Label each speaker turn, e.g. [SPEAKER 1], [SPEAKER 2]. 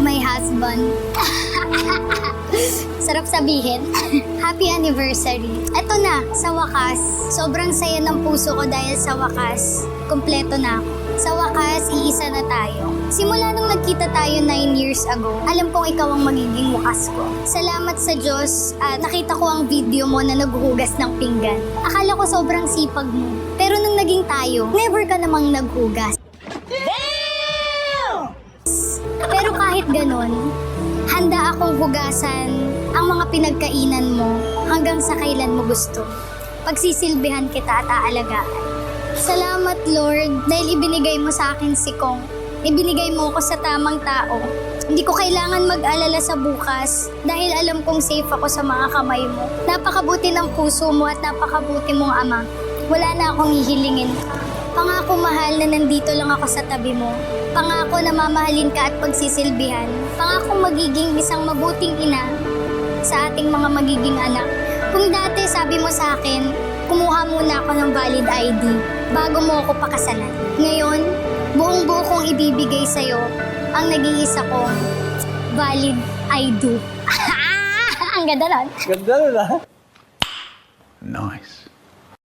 [SPEAKER 1] my husband. Sarap sabihin. Happy anniversary. Eto na, sa wakas. Sobrang saya ng puso ko dahil sa wakas, kumpleto na ako. Sa wakas, iisa na tayo. Simula nung nagkita tayo 9 years ago, alam kong ikaw ang magiging wakas ko. Salamat sa Diyos at nakita ko ang video mo na naghuhugas ng pinggan. Akala ko sobrang sipag mo. Pero nung naging tayo, never ka namang naghugas. Pero kahit ganon, handa akong hugasan ang mga pinagkainan mo hanggang sa kailan mo gusto. Pagsisilbihan kita at aalagaan. Salamat Lord dahil ibinigay mo sa akin si Kong. Ibinigay mo ako sa tamang tao. Hindi ko kailangan mag-alala sa bukas dahil alam kong safe ako sa mga kamay mo. Napakabuti ng puso mo at napakabuti mong ama. Wala na akong hihilingin. Pangako mahal na nandito lang ako sa tabi mo. Pangako na mamahalin ka at pagsisilbihan. Pangako magiging isang mabuting ina sa ating mga magiging anak. Kung dati sabi mo sa akin, kumuha muna ako ng valid ID bago mo ako pakasalan. Ngayon, buong buo kong ibibigay sa'yo ang nag-iisa kong valid ID. Ang ganda nun.
[SPEAKER 2] Ganda na.
[SPEAKER 3] Nice.